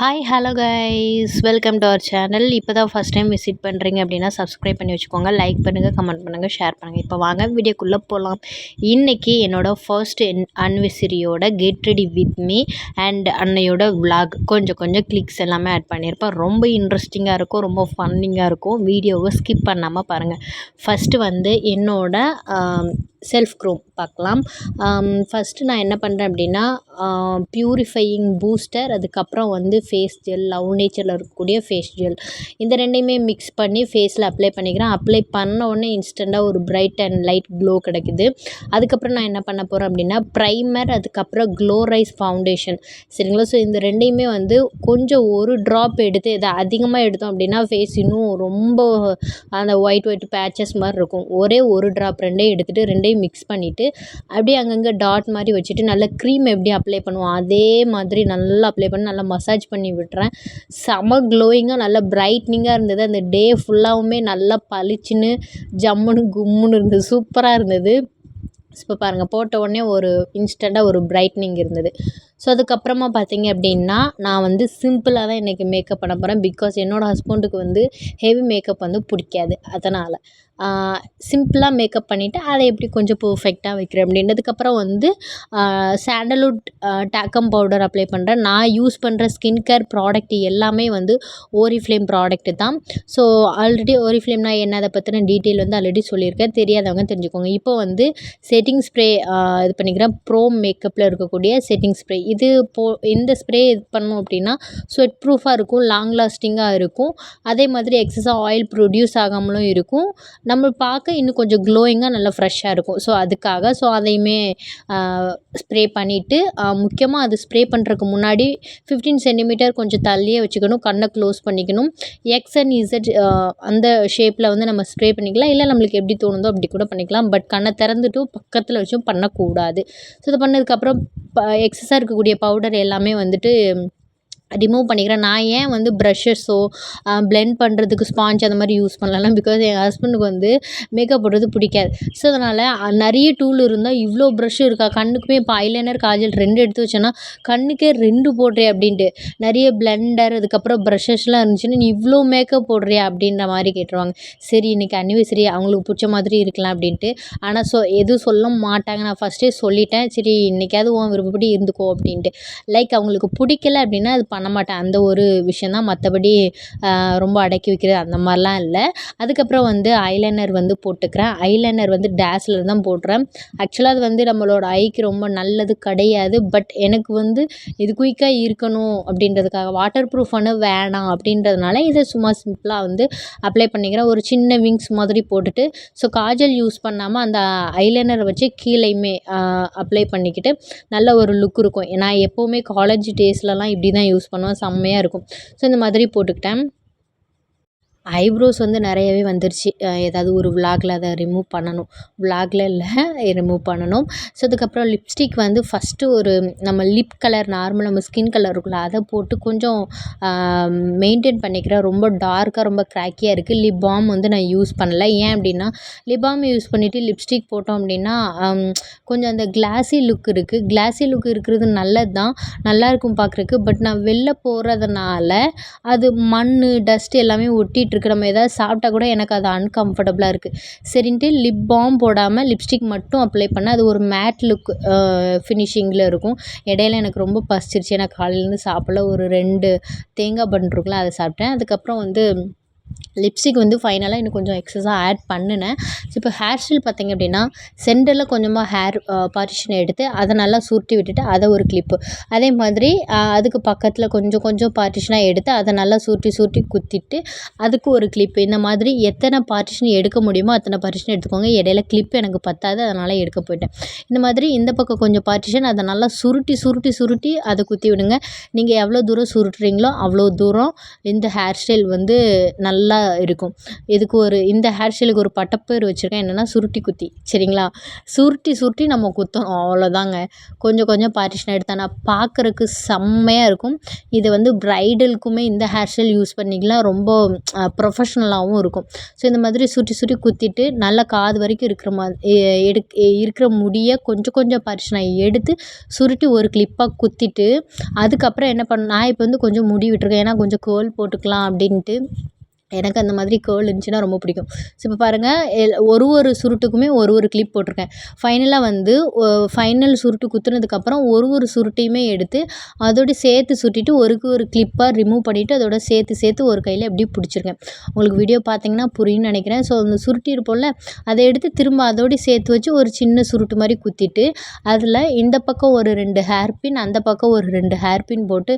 Hi hello guys, welcome to our channel. இப்போ தான் first time visit பண்ணுறீங்க அப்படின்னா சப்ஸ்கிரைப் பண்ணி வச்சுக்கோங்க. லைக் பண்ணுங்கள், கமெண்ட் பண்ணுங்கள், ஷேர் பண்ணுங்கள். இப்போ வாங்க வீடியோக்குள்ளே போகலாம். இன்றைக்கி என்னோடய ஃபர்ஸ்ட் அனிவர்சரியோட get ready with me and அன்னையோட விலாக் கொஞ்சம் கிளிக்ஸ் எல்லாமே ஆட் பண்ணியிருப்பேன். ரொம்ப இன்ட்ரெஸ்டிங்காக இருக்கும், ரொம்ப ஃபன்னிங்காக இருக்கும். வீடியோவை ஸ்கிப் பண்ணாமல் பாருங்கள். ஃபஸ்ட்டு வந்து என்னோட செல்ஃப் க்ரோம் பார்க்கலாம். ஃபஸ்ட்டு நான் என்ன பண்ணுறேன் அப்படின்னா ப்யூரிஃபையிங் பூஸ்டர், அதுக்கப்புறம் வந்து ஃபேஸ் ஜெல், லவ் நேச்சரில் இருக்கக்கூடிய ஃபேஸ் ஜெல், இந்த ரெண்டையுமே மிக்ஸ் பண்ணி ஃபேஸில் அப்ளை பண்ணிக்கிறேன். அப்ளை பண்ண உடனே இன்ஸ்டண்ட்டாக ஒரு பிரைட் அண்ட் லைட் க்ளோ கிடைக்குது. அதுக்கப்புறம் நான் என்ன பண்ண போகிறேன் அப்படின்னா ப்ரைமர், அதுக்கப்புறம் க்ளோ ரைஸ் ஃபவுண்டேஷன், சரிங்களா? ஸோ இந்த ரெண்டையுமே வந்து கொஞ்சம் ஒரு ட்ராப் எடுத்து, இதை அதிகமாக எடுத்தோம் அப்படின்னா ஃபேஸ் இன்னும் ரொம்ப அந்த ஒயிட் பேச்சஸ் மாதிரி இருக்கும். ஒரே ஒரு ட்ராப் ரெண்டையும் எடுத்துகிட்டு ரெண்டையும் மிக்ஸ் பண்ணிவிட்டு அப்படியே அங்கங்கே டாட் மாதிரி வச்சுட்டு நல்லா க்ரீம் எப்படி அப்ளை பண்ணுவோம் அதே மாதிரி நல்லா அப்ளை பண்ணி நல்லா மசாஜ் பண்ணி விட்டுறேன். செம க்ளோயிங்காக நல்லா பிரைட்னிங்காக இருந்தது. அந்த டே ஃபுல்லாகவுமே நல்லா பளிச்சுன்னு ஜம்முன்னு கும்முன்னு இருந்தது, சூப்பராக இருந்தது. இப்போ பாருங்கள், போட்ட உடனே ஒரு இன்ஸ்டண்ட்டாக ஒரு பிரைட்னிங் இருந்தது. ஸோ அதுக்கப்புறமா பார்த்தீங்க அப்படின்னா நான் வந்து சிம்பிளாக தான் இன்றைக்கி மேக்கப் பண்ண போகிறேன். பிகாஸ் என்னோடய ஹஸ்பண்டுக்கு வந்து ஹெவி மேக்கப் வந்து பிடிக்காது. அதனால் சிம்பிளாக மேக்கப் பண்ணிவிட்டு அதை எப்படி கொஞ்சம் பர்ஃபெக்டாக வைக்கிறேன் அப்படின்றதுக்கப்புறம் வந்து சாண்டல்வுட் டாக்கம் பவுடர் அப்ளை பண்ணுறேன். நான் யூஸ் பண்ணுற ஸ்கின் கேர் ப்ராடக்ட் எல்லாமே வந்து ஓரிஃப்ளேம் ப்ராடக்ட்டு தான். ஸோ ஆல்ரெடி ஓரிஃப்ளேம்னா என்ன, அதை பற்றின டீட்டெயில் வந்து ஆல்ரெடி சொல்லியிருக்கேன். தெரியாதவங்க தெரிஞ்சுக்கோங்க. இப்போ வந்து செட்டிங் ஸ்ப்ரே இது பண்ணிக்கிறேன். ப்ரோ மேக்கப்பில் இருக்கக்கூடிய செட்டிங் ஸ்ப்ரே. இது இந்த ஸ்ப்ரே இது பண்ணோம் அப்படின்னா ஸ்வெட் ப்ரூஃபாக இருக்கும், லாங் லாஸ்டிங்காக இருக்கும். அதே மாதிரி எக்ஸஸாக ஆயில் ப்ரொடியூஸ் ஆகாமலும் இருக்கும். நம்ம பார்க்க இன்னும் கொஞ்சம் க்ளோயிங்காக நல்லா ஃப்ரெஷ்ஷாக இருக்கும். ஸோ அதுக்காக அதையுமே ஸ்ப்ரே பண்ணிவிட்டு, முக்கியமாக அது ஸ்ப்ரே பண்ணுறதுக்கு முன்னாடி 15 சென்டிமீட்டர் கொஞ்சம் தள்ளியே வச்சுக்கணும். கண்ணை க்ளோஸ் பண்ணிக்கணும். எக்ஸ் அண்ட் இசட் அந்த ஷேப்பில் வந்து நம்ம ஸ்ப்ரே பண்ணிக்கலாம். இல்லை நம்மளுக்கு எப்படி தோணுதோ அப்படி கூட பண்ணிக்கலாம். பட் கண்ணை திறந்துட்டும் பக்கத்தில் வச்சும் பண்ணக்கூடாது. ஸோ இது பண்ணதுக்கப்புறம் எக்ஸஸாக இருக்கக்கூடிய பவுடர் எல்லாமே வந்துட்டு ரிமூவ் பண்ணிக்கிறேன். நான் ஏன் வந்து ப்ரஷஸோ பிளெண்ட் பண்ணுறதுக்கு ஸ்பாஞ்ச் அந்த மாதிரி யூஸ் பண்ணலாம், பிகாஸ் என் ஹஸ்பண்டுக்கு வந்து மேக்கப் போடுறது பிடிக்காது. ஸோ அதனால் நிறைய டூல் இருந்தால் இவ்வளோ ப்ரஷ் இருக்கா, கண்ணுக்குமே இப்போ ஐலைனர் காஜல் 2 எடுத்து வச்சேன்னா கண்ணுக்கே 2 போடுறியா அப்படின்ட்டு, நிறைய பிளெண்டர் அதுக்கப்புறம் ப்ரஷஸ்லாம் இருந்துச்சுன்னா நீ இவ்வளோ மேக்கப் போடுறியா அப்படின்ற மாதிரி கேட்டுருவாங்க. சரி இன்றைக்கி அனிவர்சரி, அவங்களுக்கு பிடிச்ச மாதிரி இருக்கலாம் அப்படின்ட்டு. ஆனால் எதுவும் சொல்ல மாட்டாங்க. நான் ஃபஸ்ட்டே சொல்லிட்டேன், சரி இன்றைக்காவது உன் விருப்பப்படி இருந்துக்கோ அப்படின்ட்டு. லைக் அவங்களுக்கு பிடிக்கல அப்படின்னா அது பண்ண மாட்டேன். அந்த ஒரு விஷயம் தான். மற்றபடி ரொம்ப அடக்கி வைக்கிறது அந்த மாதிரிலாம் இல்லை. அதுக்கப்புறம் வந்து ஐலைனர் வந்து போட்டுக்கிறேன். ஐலைனர் வந்து டேஸ்லர் தான் போடுறேன். ஆக்சுவலாக அது வந்து நம்மளோட ஐக்கு ரொம்ப நல்லது கிடையாது. பட் எனக்கு வந்து இது குயிக்காக இருக்கணும் அப்படின்றதுக்காக, வாட்டர் ப்ரூஃபானு வேணாம் அப்படின்றதுனால இதை சும்மா சிம்பிளாக வந்து அப்ளை பண்ணிக்கிறேன். ஒரு சின்ன விங்ஸ் மாதிரி போட்டுட்டு, ஸோ காஜல் யூஸ் பண்ணாமல் அந்த ஐலைனரை வச்சு கீழேயுமே அப்ளை பண்ணிக்கிட்டு நல்ல ஒரு லுக் இருக்கும். நான் எப்போவுமே காலேஜ் டேஸ்லலாம் இப்படி தான் யூஸ் பண்ணுவேன். செம்மையாக இருக்கும். ஸோ இந்த மாதிரி போட்டுக்கிட்டேன். ஐப்ரோஸ் வந்து நிறையவே வந்துருச்சு. ஏதாவது ஒரு விலாகில் அதை ரிமூவ் பண்ணணும். விலாகில் இல்லை, ரிமூவ் பண்ணணும். ஸோ அதுக்கப்புறம் லிப்ஸ்டிக் வந்து ஃபஸ்ட்டு ஒரு நம்ம லிப் கலர் நார்மல் நம்ம ஸ்கின் கலர் இருக்குல்ல அதை போட்டு கொஞ்சம் மெயின்டைன் பண்ணிக்கிறேன். ரொம்ப டார்க்காக ரொம்ப க்ராக்கியாக இருக்குது. லிப் பாம் வந்து நான் யூஸ் பண்ணலை. ஏன் அப்படின்னா லிப் பாம் யூஸ் பண்ணிவிட்டு லிப்ஸ்டிக் போட்டோம் அப்படின்னா கொஞ்சம் அந்த கிளாஸி லுக் இருக்குது. கிளாஸி லுக் இருக்கிறது நல்லது தான், நல்லாயிருக்கும் பார்க்குறக்கு. பட் நான் வெளில போகிறதுனால அது மண் டஸ்ட் எல்லாமே ஒட்டிகிட்டு இருக்குது. நம்ம எதாவது சாப்பிட்டா கூட எனக்கு அது அன்கம்ஃபர்டபுளாக இருக்குது. சரின்ட்டு லிப் பாம் போடாமல் லிப்ஸ்டிக் மட்டும் அப்ளை பண்ணேன். அது ஒரு மேட் லுக் ஃபினிஷிங்கில் இருக்கும். இடையில எனக்கு ரொம்ப பசிச்சிருச்சு, எனக்கு காலையிலேருந்து சாப்பிடல. ஒரு 2 தேங்காய் பன் இருக்குல்ல அதை சாப்பிட்டேன். அதுக்கப்புறம் வந்து லிப்ஸ்டிக் வந்து ஃபைனலாக இன்னும் கொஞ்சம் எக்ஸஸாக ஆட் பண்ணினேன். ஸோ இப்போ ஹேர் ஸ்டைல் பார்த்திங்க அப்படின்னா சென்டரில் கொஞ்சமாக ஹேர் பார்ட்டிஷனை எடுத்து அதை நல்லா சுருட்டி விட்டுட்டு அதை ஒரு கிளிப்பு, அதே மாதிரி அதுக்கு பக்கத்தில் கொஞ்சம் பார்ட்டிஷனாக எடுத்து அதை நல்லா சுருட்டி குத்திட்டு அதுக்கு ஒரு கிளிப்பு, இந்த மாதிரி எத்தனை பார்ட்டிஷன் எடுக்க முடியுமோ அத்தனை பார்ட்டிஷன் எடுத்துக்கோங்க. இடையில கிளிப் எனக்கு பத்தாது, அதனால் எடுக்க போயிட்டேன். இந்த மாதிரி இந்த பக்கம் கொஞ்சம் பார்ட்டிஷன் அதை நல்லா சுருட்டி அதை குத்தி விடுங்க. நீங்கள் எவ்வளோ தூரம் சுருட்டுறீங்களோ அவ்வளோ தூரம் இந்த ஹேர் ஸ்டைல் வந்து நல்ல நல்லா இருக்கும். இதுக்கு இந்த ஹேர் ஸ்டைலுக்கு ஒரு பட்டப்பேர் வச்சுருக்கேன். என்னென்னா சுருட்டி குத்தி. சரிங்களா? சுருட்டி சுருட்டி நம்ம குத்தணும் அவ்வளோதாங்க. கொஞ்சம் கொஞ்சம் பார்ட்டிஷன் எடுத்தேன்னா பார்க்குறக்கு செம்மையாக இருக்கும். இது வந்து பிரைடலுக்குமே இந்த ஹேர் ஸ்டைல் யூஸ் பண்ணிக்கலாம். ரொம்ப ப்ரொஃபஷ்னலாகவும் இருக்கும். ஸோ இந்த மாதிரி சுருட்டி சுருட்டி குத்திட்டு நல்லா காது வரைக்கும் இருக்கிற இருக்கிற முடியை கொஞ்சம் கொஞ்சம் பார்ட்டிஷனாக எடுத்து சுருட்டி ஒரு கிளிப்பாக குத்திட்டு, அதுக்கப்புறம் என்ன நான் இப்போ வந்து கொஞ்சம் முடி விட்டுருக்கேன். ஏன்னா கொஞ்சம் கேர்ள் போட்டுக்கலாம் அப்படின்ட்டு. எனக்கு அந்த மாதிரி கேர்ள் இருந்துச்சுன்னா ரொம்ப பிடிக்கும். ஸோ இப்போ பாருங்கள், ஒரு சுருட்டுக்குமே ஒரு கிளிப் போட்டிருக்கேன். ஃபைனலாக வந்து ஃபைனல் சுருட்டு குத்துனதுக்கப்புறம் ஒரு சுருட்டையுமே எடுத்து அதோட சேர்த்து சுருட்டிட்டு ஒரு கிளிப்பாக ரிமூவ் பண்ணிவிட்டு அதோட சேர்த்து ஒரு கையில் எப்படி பிடிச்சிருக்கேன். உங்களுக்கு வீடியோ பார்த்தீங்கன்னா புரியும்னு நினைக்கிறேன். ஸோ அந்த சுருட்டி இருப்போம்ல, அதை எடுத்து திரும்ப அதோடு சேர்த்து வச்சு ஒரு சின்ன சுருட்டு மாதிரி குத்திட்டு, அதில் இந்த பக்கம் ஒரு 2 ஹேர் பின், அந்த பக்கம் ஒரு 2 ஹேர் பின் போட்டு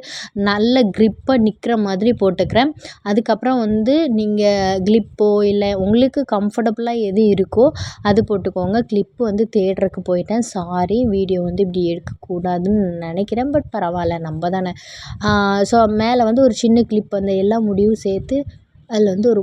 நல்ல க்ரிப்பாக நிற்கிற மாதிரி போட்டுக்கிறேன். அதுக்கப்புறம் வந்து நீங்கள் கிளிப்போ இல்லை உங்களுக்கு கம்ஃபர்டபுளாக எது இருக்கோ அது போட்டுக்கோங்க. கிளிப்பு வந்து தேடுறதுக்கு போயிட்டேன். சாரி, வீடியோ வந்து இப்படி எடுக்கக்கூடாதுன்னு நினைக்கிறேன். பட் பரவாயில்ல, நம்ம தானே. ஸோ மேலே வந்து ஒரு சின்ன கிளிப் அந்த எல்லா முடிவும் சேர்த்து அதில் வந்து ஒரு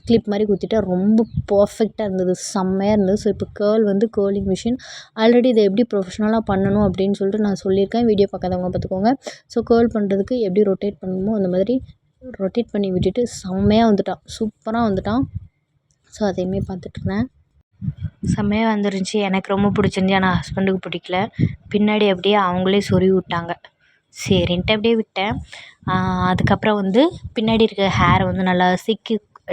கிளிப் மாதிரி குத்திட்டேன். ரொம்ப பர்ஃபெக்டாக இருந்தது, செம்மையாக இருந்தது. ஸோ இப்போ கேர்லிங் மிஷின் ஆல்ரெடி இதை எப்படி ப்ரொஃபஷ்னலாக பண்ணணும் அப்படின்னு சொல்லிட்டு நான் சொல்லியிருக்கேன். வீடியோ பார்க்காதவங்க பார்த்துக்கோங்க. ஸோ கேர்ள் பண்ணுறதுக்கு எப்படி ரொட்டேட் பண்ணணுமோ அந்த மாதிரி ரொட்டேட் பண்ணி விட்டுட்டு செம்மையாக வந்துட்டான், சூப்பராக வந்துட்டான். ஸோ அதையுமே பார்த்துட்ருந்தேன். செம்மையாக வந்துருந்துச்சி. எனக்கு ரொம்ப பிடிச்சிருந்துச்சி. ஆனால் ஹஸ்பண்டுக்கு பிடிக்கல. பின்னாடி அப்படியே அவங்களே சொருவி விட்டாங்க. சரின்ட்டு அப்படியே விட்டேன். அதுக்கப்புறம் வந்து பின்னாடி இருக்க ஹேரை வந்து நல்லா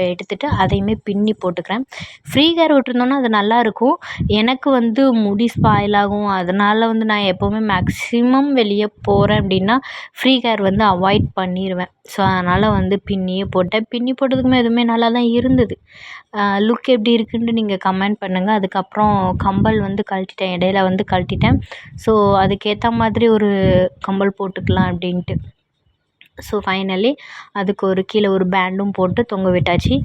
எடுத்துகிட்டு அதையுமே பின்னி போட்டுக்கிறேன். ஃப்ரீ ஹேர் விட்டுருந்தோன்னா அது நல்லாயிருக்கும். எனக்கு வந்து முடி ஸ்பாயில் ஆகும். அதனால் வந்து நான் எப்போவுமே மேக்ஸிமம் வெளியே போகிறேன் அப்படின்னா ஃப்ரீ ஹேர் வந்து அவாய்ட் பண்ணிடுவேன். ஸோ அதனால் வந்து பின்னியே போட்டேன். பின்னி போட்டதுக்குமே எதுவுமே நல்லா தான் இருந்தது. லுக் எப்படி இருக்குன்ட்டு நீங்கள் கமெண்ட் பண்ணுங்கள். அதுக்கப்புறம் கம்பல் வந்து கழட்டிட்டேன், இடையில வந்து கழட்டிட்டேன். ஸோ அதுக்கேற்ற மாதிரி ஒரு கம்பல் போட்டுக்கலாம் அப்படின்ட்டு. ஸோ ஃபைனலி அதுக்கு கீழே ஒரு பேண்டும் போட்டு தொங்க விட்டாச்சு.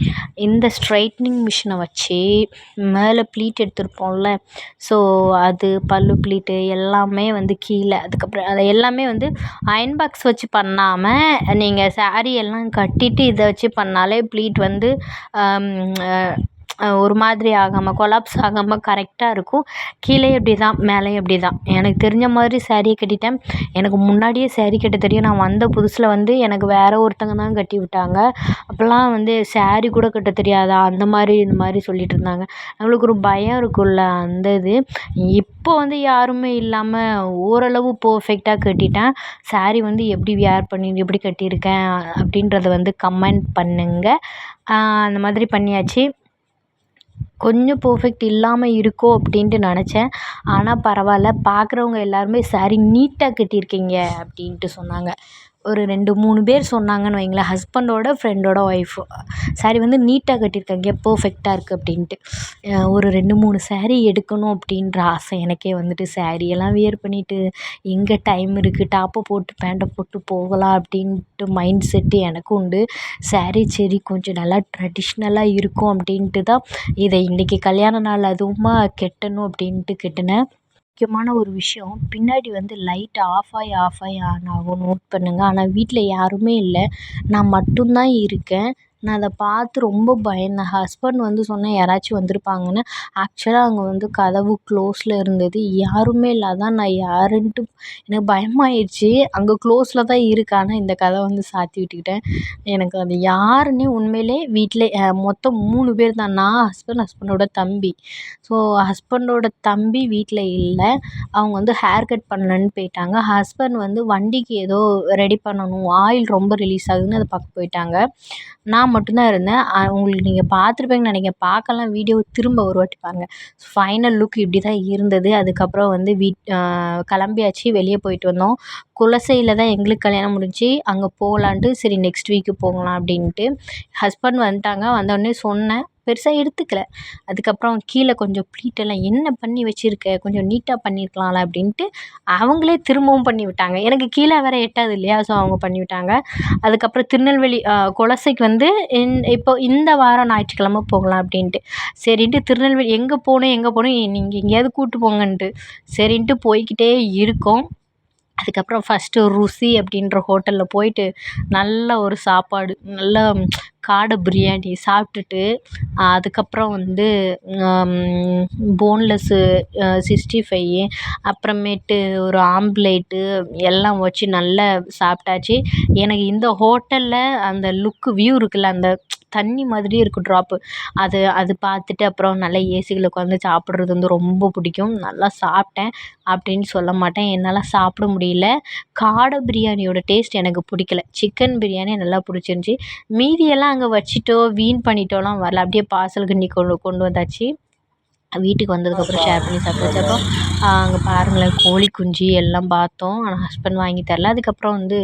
இந்த ஸ்ட்ரைட்னிங் மிஷினை வச்சு மேலே ப்ளீட் எடுத்திருப்போம்ல, ஸோ அது பல்லு ப்ளீட்டு எல்லாமே வந்து கீழே, அதுக்கப்புறம் அதை எல்லாமே வந்து அயன் பாக்ஸ் வச்சு பண்ணாமல் நீங்கள் சாரீ எல்லாம் கட்டிட்டு இதை வச்சு பண்ணாலே ப்ளீட் வந்து ஒரு மாதிரி ஆகாமல் கொலாப்ஸ் ஆகாமல் கரெக்டாக இருக்கும். கீழே இப்படி தான், மேலேயும் இப்படி தான். எனக்கு தெரிஞ்ச மாதிரி சாரியை கட்டிட்டேன். எனக்கு முன்னாடியே சாரீ கட்ட தெரியும். நான் வந்த புதுசில் வந்து எனக்கு வேறு ஒருத்தங்க தான் கட்டி விட்டாங்க. அப்போல்லாம் வந்து சாரீ கூட கட்ட தெரியாதா, அந்த மாதிரி இந்த மாதிரி சொல்லிகிட்டு இருந்தாங்க. நம்மளுக்கு ஒரு பயம் இருக்கும்ல, அந்த இது. இப்போ வந்து யாருமே இல்லாமல் ஓரளவு பர்ஃபெக்டாக கட்டிட்டேன். சாரீ வந்து எப்படி வியர் பண்ணி எப்படி கட்டியிருக்கேன் அப்படின்றத வந்து கமெண்ட் பண்ணுங்கள். அந்த மாதிரி பண்ணியாச்சு. கொஞ்சம் பர்ஃபெக்ட் இல்லாமல் இருக்கோ அப்படின்ட்டு நினச்சேன். ஆனால் பரவாயில்ல, பார்க்குறவங்க எல்லாருமே சாரீ நீட்டாக கட்டியிருக்கீங்க அப்படின்ட்டு சொன்னாங்க. ஒரு 2, 3 பேர் சொன்னாங்கன்னு வைங்களேன். ஹஸ்பண்டோட ஃப்ரெண்டோட ஒய்ஃபு சாரீ வந்து நீட்டாக கட்டியிருக்காங்க, பர்ஃபெக்டாக இருக்குது அப்படின்ட்டு. ஒரு 2, 3 சாரீ எடுக்கணும் அப்படின்ற ஆசை எனக்கே வந்துட்டு. சாரியெல்லாம் வியர் பண்ணிவிட்டு எங்கே டைம் இருக்குது, டாப்பை போட்டு பேண்ட்டை போட்டு போகலாம் அப்படின்ட்டு மைண்ட் செட்டு எனக்கு உண்டு. சாரீ சரி கொஞ்சம் நல்லா ட்ரெடிஷ்னலாக இருக்கும் அப்படின்ட்டு தான் இதை இன்றைக்கி கல்யாண நாள் அதுவுமா கட்டணும் அப்படின்ட்டு கட்டினேன். முக்கியமான ஒரு விஷயம், பின்னாடி வந்து லைட் ஆஃப் ஆகி ஆன் ஆகும், நோட் பண்ணுங்கள். ஆனால் வீட்டில் யாருமே இல்லை, நான் மட்டும்தான் இருக்கேன். நான் அதை பார்த்து ரொம்ப பயந்தேன். ஹஸ்பண்ட் வந்து சொன்னேன் யாராச்சும் வந்திருப்பாங்கன்னு. ஆக்சுவலாக அங்கே வந்து கதவு க்ளோஸில் இருந்தது, யாருமே இல்லை. அதான் நான் யாருன்ட்டு எனக்கு பயமாயிடுச்சு. அங்கே க்ளோஸில் தான் இருக்கு, ஆனால் இந்த கதவை வந்து சாத்தி விட்டுக்கிட்டேன். எனக்கு அது யாருன்னே உண்மையிலே வீட்டில் மொத்தம் 3 பேர் தான். நான், ஹஸ்பண்டோட தம்பி. ஸோ ஹஸ்பண்டோட தம்பி வீட்டில் இல்லை. அவங்க வந்து ஹேர் கட் பண்ணலன்னு போயிட்டாங்க. ஹஸ்பண்ட் வந்து வண்டிக்கு ஏதோ ரெடி பண்ணணும், ஆயில் ரொம்ப ரிலீஸ் ஆகுதுன்னு அதை பார்க்க போயிட்டாங்க. நான் மட்டும்தான் இருந்தேன். உங்களுக்கு நீங்கள் பார்த்துருப்பீங்கன்னு நினைக்கிறேன். பார்க்கலாம், வீடியோ திரும்ப ஒரு வாட்டி பாருங்கள். ஃபைனல் லுக் இப்படி தான் இருந்தது. அதுக்கப்புறம் வந்து கிளம்பியாச்சு, வெளியே போயிட்டு வந்தோம். குலசையில் தான் எங்களுக்கு கல்யாணம் முடிஞ்சுச்சு. அங்கே போகலான்ட்டு சரி நெக்ஸ்ட் வீக்கு போகலாம் அப்படின்ட்டு. ஹஸ்பண்ட் வந்துட்டாங்க. வந்தோடனே சொன்னேன், பெருசாக எடுத்துக்கல. அதுக்கப்புறம் கீழே கொஞ்சம் ப்ளீட்டெல்லாம் என்ன பண்ணி வச்சுருக்க, கொஞ்சம் நீட்டாக பண்ணியிருக்கலாம்ல அப்படின்ட்டு அவங்களே திரும்பவும் பண்ணி விட்டாங்க. எனக்கு கீழே வேறு எட்டாது இல்லையா, ஸோ அவங்க பண்ணி விட்டாங்க. அதுக்கப்புறம் திருநெல்வேலி குலசைக்கு வந்து இப்போ இந்த வாரம் ஞாயிற்றுக்கிழமை போகலாம் அப்படின்ட்டு. சரின்ட்டு திருநெல்வேலி எங்கே போகணும் நீங்கள் எங்கேயாவது கூப்பிட்டு போங்கன்ட்டு சரின்ட்டு போய்க்கிட்டே இருக்கோம். அதுக்கப்புறம் ஃபஸ்ட்டு ருசி அப்படின்ற ஹோட்டலில் போயிட்டு நல்ல ஒரு சாப்பாடு, நல்லா காடை பிரியாணி சாப்பிட்டுட்டு அதுக்கப்புறம் வந்து போன்லெஸ்ஸு 65 அப்புறமேட்டு ஒரு ஆம்ப்லேட்டு எல்லாம் வச்சு நல்லா சாப்பிட்டாச்சு. எனக்கு இந்த ஹோட்டலில் அந்த வியூ இருக்குல்ல, அந்த தண்ணி மாதிரியே இருக்கும் ட்ராப்பு. அது பார்த்துட்டு அப்புறம் நல்லா ஏசிக்குள்ள உட்காந்து சாப்பிட்றது வந்து ரொம்ப பிடிக்கும். நல்லா சாப்பிட்டேன் அப்படின்னு சொல்ல மாட்டேன். என்னால் சாப்பிட முடியல. காடை பிரியாணியோட டேஸ்ட் எனக்கு பிடிக்கல. சிக்கன் பிரியாணி நல்லா பிடிச்சிருந்துச்சி. மீதியெல்லாம் அங்கே வச்சுட்டோ வீண் பண்ணிட்டோலாம் வரல. அப்படியே பார்சல் பண்ணி கொண்டு வந்தாச்சு. வீட்டுக்கு வந்ததுக்கப்புறம் ஷேர் பண்ணி சாப்பிட்டாச்சு. அப்புறம் அங்கே பாருங்களேன், கோழி குஞ்சு எல்லாம் பார்த்தோம். ஆனால் ஹஸ்பண்ட் வாங்கி தரல. அதுக்கப்புறம் வந்து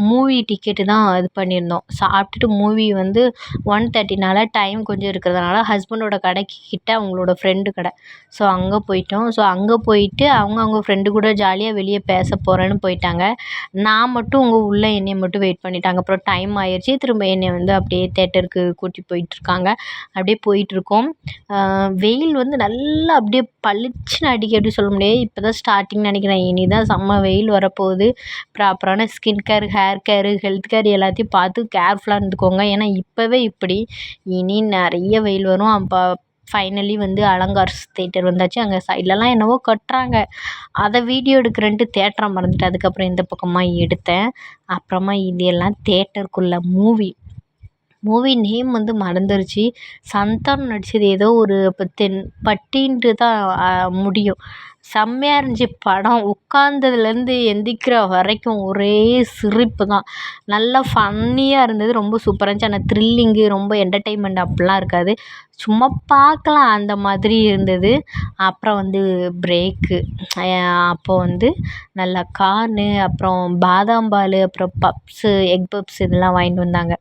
மூவி டிக்கெட்டு தான் இது பண்ணியிருந்தோம். சாப்பிட்டுட்டு மூவி வந்து 1:30னால டைம் கொஞ்சம் இருக்கிறதுனால ஹஸ்பண்டோட கடைக்கு கிட்ட அவங்களோட ஃப்ரெண்டு கடை. ஸோ அங்கே போயிட்டோம். ஸோ அங்கே போயிட்டு அவங்க ஃப்ரெண்டு கூட ஜாலியாக வெளியே பேச போகிறேன்னு போயிட்டாங்க. நான் மட்டும் உள்ளே என்னைய மட்டும் வெயிட் பண்ணிட்டாங்க. அப்புறம் டைம் ஆயிடுச்சு. திரும்ப என்னை வந்து அப்படியே தேட்டருக்கு கூட்டிட்டு போயிட்டுருக்காங்க. அப்படியே போயிட்டுருக்கோம். வெயில் வந்து நல்லா அப்படியே பளிச்சுன்னு அடிக்க எப்படி சொல்ல முடியாது. இப்போ தான் ஸ்டார்டிங் நினைக்கிறேன். இனி தான் செம்ம வெயில் வரப்போகுது. ப்ராப்பரான skin care, hair care, health care எல்லாத்தையும் பார்த்து கேர்ஃபுல்லாக இருந்துக்கோங்க. ஏன்னா இப்போவே இப்படி, இனி நிறைய வெயில் வரும். அப்போ ஃபைனலி வந்து அலங்கார்ஸ் தேட்டர் வந்தாச்சு. அங்கே சைட்லலாம் என்னவோ கட்டுறாங்க. அதை வீடியோ எடுக்கிறேன்ட்டு தேட்டரை மறந்துட்டு அதுக்கப்புறம் இந்த பக்கமாக எடுத்தேன். அப்புறமா இது எல்லாம் தேட்டருக்குள்ள மூவி நேம் வந்து மறந்துருச்சு. சந்தானம் நடித்தது ஏதோ ஒரு பட்டின்ட்டு தான் முடியும். செம்மையாக இருந்துச்சு படம். உட்காந்ததுலேருந்து எந்திரிக்கிற வரைக்கும் ஒரே சிரிப்பு தான். நல்லா ஃபன்னியாக இருந்தது. ரொம்ப சூப்பராக இருந்துச்சு. ஆனால் த்ரில்லிங்கு ரொம்ப என்டர்டெயின்மெண்ட் அப்படிலாம் இருக்காது. சும்மா பார்க்கலாம் அந்த மாதிரி இருந்தது. அப்புறம் வந்து பிரேக்கு. அப்போது வந்து நல்லா கார்னு, அப்புறம் பாதாம் பால், அப்புறம் பப்ஸு, எக் பப்ஸ் இதெல்லாம் வாங்கிட்டு வந்தாங்க.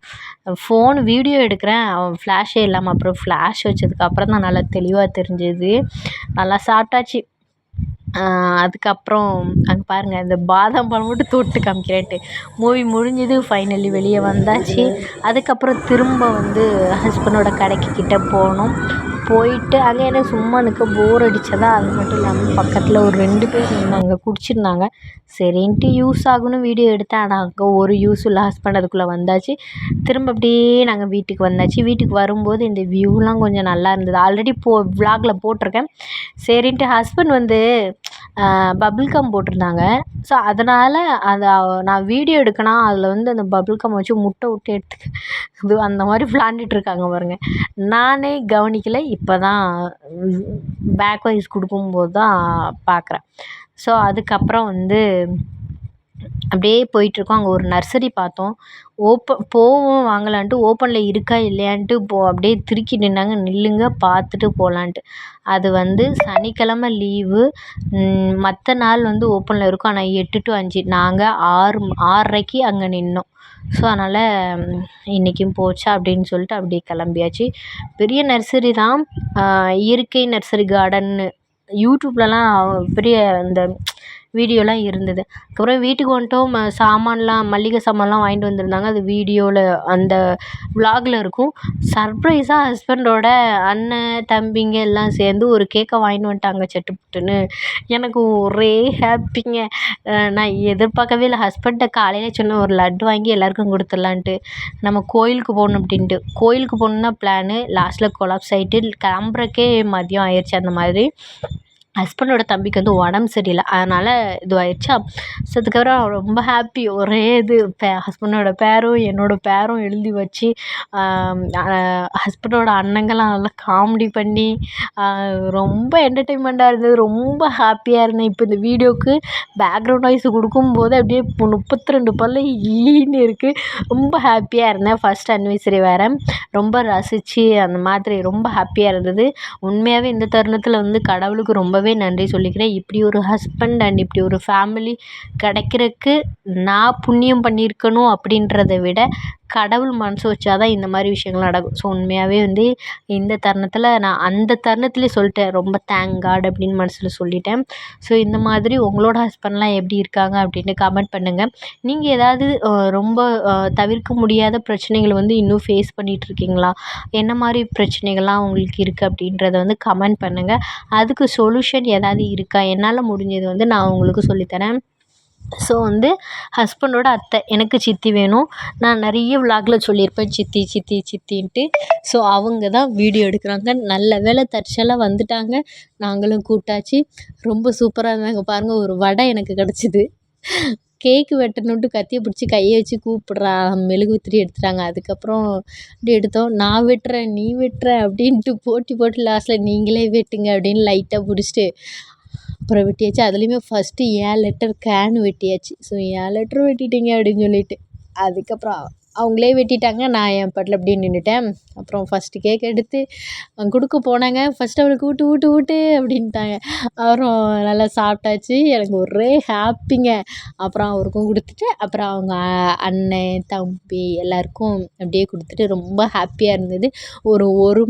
ஃபோன் வீடியோ எடுக்கிறேன், ஃப்ளாஷே இல்லாமல். அப்புறம் ஃப்ளாஷ் வச்சதுக்கப்புறம் தான் நல்லா தெளிவாக தெரிஞ்சுது. நல்லா சாப்பிட்டாச்சு. அதுக்கப்புறம் அங்கே பாருங்கள், இந்த பாதாம் பால் மட்டும் தொட்டு காமிக்கிறேன்ட்டு மூவி முடிஞ்சது. ஃபைனலி வெளியே வந்தாச்சு. அதுக்கப்புறம் திரும்ப வந்து ஹஸ்பண்டோட கடைக்கு கிட்டே போனோம். போயிட்டு அங்கே என்ன சும்மா நிற்க போர் அடித்ததா. அது மட்டும் இல்லாமல் பக்கத்தில் ஒரு 2 பேர் நின்னாங்க, குடிச்சிருந்தாங்க. சரின்ட்டு யூஸ் ஆகும்னு வீடியோ எடுத்தேன். ஆனால் அங்கே ஒரு யூஸ் இல்லை. ஹஸ்பண்ட் அதுக்குள்ளே வந்தாச்சு. திரும்ப அப்படியே நாங்கள் வீட்டுக்கு வந்தாச்சு. வீட்டுக்கு வரும்போது இந்த வியூலாம் கொஞ்சம் நல்லா இருந்தது. ஆல்ரெடி விலாகில் போட்டிருக்கேன். சரின்ட்டு ஹஸ்பண்ட் வந்து பபிள் கம் போட்டிருந்தாங்க. ஸோ அதனால் அதை நான் வீடியோ எடுக்கணும். அதில் வந்து அந்த பபிள் கம் வச்சு முட்டை விட்டு இது அந்த மாதிரி விளாண்டுட்ருக்காங்க பாருங்கள். நானே கவனிக்கலை. இப்போ தான் பேக் வைஸ் கொடுக்கும்போது தான் பார்க்குறேன். ஸோ அதுக்கப்புறம் வந்து அப்படியே போயிட்டுருக்கோம். அங்கே ஒரு நர்சரி பார்த்தோம். போவோம் வாங்கலான்ட்டு, ஓப்பனில் இருக்கா இல்லையான்ட்டு அப்படியே திருக்கி நின்னாங்க. நில்லுங்க பார்த்துட்டு போகலான்ட்டு. அது வந்து சனிக்கிழமை லீவு. மற்ற நாள் வந்து ஓப்பனில் இருக்கும். ஆனால் 8 to 5. நாங்கள் 6:30க்கு அங்கே நின்னோம். ஸோ அதனால் இன்றைக்கும் போச்சா அப்படின்னு சொல்லிட்டு அப்படியே கிளம்பியாச்சு. பெரிய நர்சரி தான். இயற்கை நர்சரி கார்டன்னு யூடியூப்லலாம் பெரிய இந்த வீடியோலாம் இருந்தது. அதுக்கப்புறம் வீட்டுக்கு வந்துட்டோம். சாமான்லாம் மளிகை சாமான்லாம் வாங்கிட்டு வந்திருந்தாங்க. அது வீடியோவில் அந்த விலாகில் இருக்கும். சர்ப்ரைஸாக ஹஸ்பண்டோட அண்ணன் தம்பிங்க எல்லாம் சேர்ந்து ஒரு கேக்கை வாங்கிட்டு வந்துட்டாங்க சட்டுப்புட்டுன்னு. எனக்கு ஒரே ஹாப்பிங்க. நான் எதிர்பார்க்கவே இல்லை. ஹஸ்பண்ட்டை காலையிலே சொன்னேன், ஒரு லட்டு வாங்கி எல்லாருக்கும் கொடுத்துடலான்ட்டு. நம்ம கோயிலுக்கு போகணும் அப்படின்ட்டு. கோயிலுக்கு போகணுன்னு தான் பிளானு. லாஸ்ட்டில் கொலாப்ஸ் ஆகிட்டு கிளம்புறக்கே மதியம் ஆயிடுச்சு. அந்த மாதிரி ஹஸ்பண்டோட தம்பிக்கு வந்து உடம்பு சரியில்லை. அதனால் இதுவாகிடுச்சா. ஸோ அதுக்கப்புறம் ரொம்ப ஹாப்பி. ஒரே இது ஹஸ்பண்டோட பேரும் என்னோடய பேரும் எழுதி வச்சு ஹஸ்பண்டோட அண்ணங்கள்லாம் நல்லா காமெடி பண்ணி ரொம்ப என்டர்டெயின்மெண்ட்டாக இருந்தது. ரொம்ப ஹாப்பியாக இருந்தேன். இப்போ இந்த வீடியோவுக்கு பேக்ரவுண்ட் வாய்ஸ் கொடுக்கும்போது அப்படியே 32 பல்லு ஈன்னு இருக்குது. ரொம்ப ஹாப்பியாக இருந்தேன். ஃபஸ்ட் அனிவர்சரி வேறு. ரொம்ப ரசித்து அந்த மாதிரி ரொம்ப ஹாப்பியாக இருந்தது. உண்மையாகவே இந்த தருணத்தில் வந்து கடவுளுக்கு ரொம்பவே நன்றி சொல்லிக்கிறேன். இப்படி ஒரு ஹஸ்பண்ட் அண்ட் இப்படி ஒரு ஃபேமிலி கிடைக்கிறதுக்கு நான் புண்ணியம் பண்ணியிருக்கணும் அப்படின்றத விட கடவுள் மனசு வச்சா தான் இந்த மாதிரி விஷயங்கள் நடக்கும். ஸோ உண்மையாகவே வந்து இந்த தருணத்தில் நான் அந்த தருணத்துலேயே சொல்லிட்டேன், ரொம்ப தேங்க் காட் அப்படின்னு மனசில் சொல்லிட்டேன். ஸோ இந்த மாதிரி உங்களோட ஹஸ்பண்ட்லாம் எப்படி இருக்காங்க அப்படின்ட்டு கமெண்ட் பண்ணுங்கள். நீங்கள் ஏதாவது ரொம்ப தவிர்க்க முடியாத பிரச்சனைகள் வந்து இன்னும் ஃபேஸ் பண்ணிகிட்ருக்கீங்களா? என்ன மாதிரி பிரச்சனைகள்லாம் உங்களுக்கு இருக்குது அப்படின்றத வந்து கமெண்ட் பண்ணுங்கள். அதுக்கு சொல்யூஷன் ஏதாவது இருக்கா? என்னால் முடிஞ்சது வந்து நான் உங்களுக்கு சொல்லித்தரேன். ஸோ வந்து ஹஸ்பண்டோட அத்தை எனக்கு சித்தி வேணும். நான் நிறைய விலாகில் சொல்லியிருப்பேன் சித்தி சித்தி சித்தின்ட்டு. ஸோ அவங்க தான் வீடியோ எடுக்கிறாங்க. நல்ல வேளை தற்செயலாக வந்துட்டாங்க. நாங்களும் கூப்பிட்டாச்சு. ரொம்ப சூப்பராக இருந்தாங்க பாருங்கள். ஒரு வடை எனக்கு கிடச்சிது. கேக்கு வெட்டணுன்ட்டு கத்தியை பிடிச்சி கையை வச்சு கூப்பிட்றா மெழுகுத்திரி எடுத்துட்டாங்க. அதுக்கப்புறம் அப்படி எடுத்தோம். நான் வெட்டுறேன் நீ வெட்டுற அப்படின்ட்டு போட்டி போட்டு லாஸ்ட்டில் நீங்களே வெட்டுங்க அப்படின்னு லைட்டாக பிடிச்சிட்டு அப்புறம் வெட்டியாச்சு. அதுலேயுமே ஃபஸ்ட்டு என் லெட்டர் கேன் வெட்டியாச்சு. ஸோ என் லெட்டரும் வெட்டிட்டீங்க அப்படின்னு சொல்லிட்டு அதுக்கப்புறம் அவங்களே வெட்டிட்டாங்க. நான் என் பாட்டில் அப்படியே நின்றுட்டேன். அப்புறம் ஃபஸ்ட்டு கேக் எடுத்து கொடுக்க போனாங்க. ஃபஸ்ட்டு அவளுக்கு ஊட்டு ஊட்டு ஊட்டு அப்படின்ட்டாங்க. அப்புறம் நல்லா சாப்பிட்டாச்சு. எனக்கு ஒரே ஹாப்பிங்க. அப்புறம் அவருக்கும் கொடுத்துட்டு அப்புறம் அவங்க அண்ணன் தம்பி எல்லாருக்கும் அப்படியே கொடுத்துட்டு ரொம்ப ஹாப்பியாக இருந்தது. ஒரு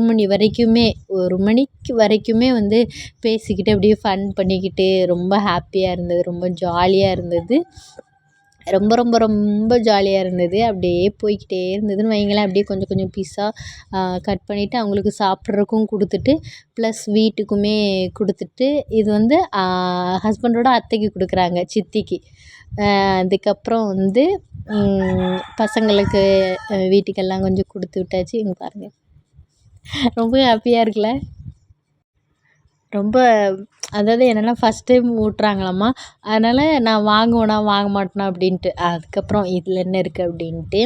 மணி வரைக்குமே 1 மணிக்கு வரைக்குமே வந்து பேசிக்கிட்டு அப்படியே ஃபன் பண்ணிக்கிட்டு ரொம்ப ஹாப்பியாக இருந்தது. ரொம்ப ஜாலியாக இருந்தது. ரொம்ப ரொம்ப ரொம்ப ஜாலியாக இருந்தது. அப்படியே போய்க்கிட்டே இருந்ததுன்னு வைங்களேன். அப்படியே கொஞ்சம் கொஞ்சம் பீஸாக கட் பண்ணிவிட்டு அவங்களுக்கு சாப்பிட்றதுக்கும் கொடுத்துட்டு ப்ளஸ் வீட்டுக்குமே கொடுத்துட்டு இது வந்து ஹஸ்பண்டோட அத்தைக்கு கொடுக்குறாங்க சித்திக்கு. அதுக்கப்புறம் வந்து பசங்களுக்கு வீட்டுக்கெல்லாம் கொஞ்சம் கொடுத்து விட்டாச்சு. இங்கே பாருங்கள் ரொம்ப ஹாப்பியாக இருக்குல்ல. ரொம்ப அதாவது என்னென்னா ஃபஸ்ட் டைம் ஊட்டுறாங்களாம்மா. அதனால் நான் வாங்குவேனா வாங்க மாட்டேனா அப்படின்ட்டு. அதுக்கப்புறம் இதில் என்ன இருக்குது அப்படின்ட்டு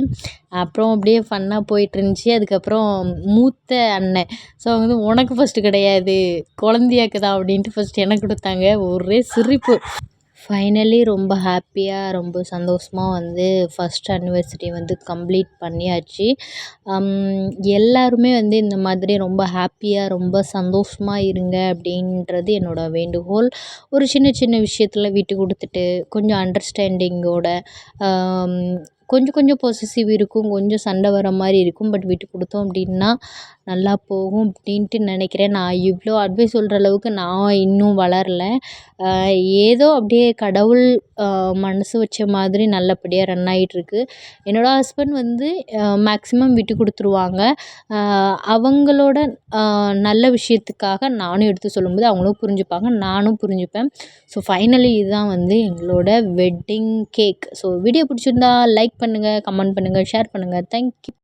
அப்புறம் அப்படியே ஃபன்னாக போயிட்டுருந்துச்சி. அதுக்கப்புறம் மூத்த அண்ணன் ஸோ வந்து உனக்கு ஃபஸ்ட்டு கிடையாது குழந்தையாக்கு தான் அப்படின்ட்டு ஃபஸ்ட்டு எனக்கு கொடுத்தாங்க. ஒரே சிரிப்பு. ஃபைனலி ரொம்ப ஹாப்பியாக ரொம்ப சந்தோஷமாக வந்து ஃபஸ்ட் அனிவர்சரி வந்து கம்ப்ளீட் பண்ணியாச்சு. எல்லாருமே வந்து இந்த மாதிரி ரொம்ப ஹாப்பியாக ரொம்ப சந்தோஷமாக இருங்க அப்படின்றது என்னோடய வேண்டுகோள். ஒரு சின்ன சின்ன விஷயத்தில் விட்டு கொடுத்துட்டு கொஞ்சம் அண்டர்ஸ்டாண்டிங்கோட கொஞ்சம் கொஞ்சம் பொசசிவ் இருக்கும். கொஞ்சம் சண்டை வர மாதிரி இருக்கும். பட் விட்டு கொடுத்தோம் அப்படின்னா நல்லா போகும் அப்படின்ட்டு நினைக்கிறேன். நான் இவ்வளோ அட்வைஸ் சொல்கிற அளவுக்கு நான் இன்னும் வளரல. ஏதோ அப்படியே கடவுள் மனசு வச்ச மாதிரி நல்லபடியாக ரன் ஆகிட்டுருக்கு. என்னோடய ஹஸ்பண்ட் வந்து மேக்ஸிமம் விட்டு கொடுத்துருவாங்க. அவங்களோட நல்ல விஷயத்துக்காக நானும் எடுத்து சொல்லும்போது அவங்களும் புரிஞ்சுப்பாங்க. நானும் புரிஞ்சுப்பேன். ஸோ ஃபைனலி இதுதான் வந்து எங்களோட வெட்டிங் கேக். ஸோ வீடியோ பிடிச்சிருந்தா லைக் பண்ணுங்கள், கமெண்ட் பண்ணுங்கள், ஷேர் பண்ணுங்கள். தேங்க்யூ.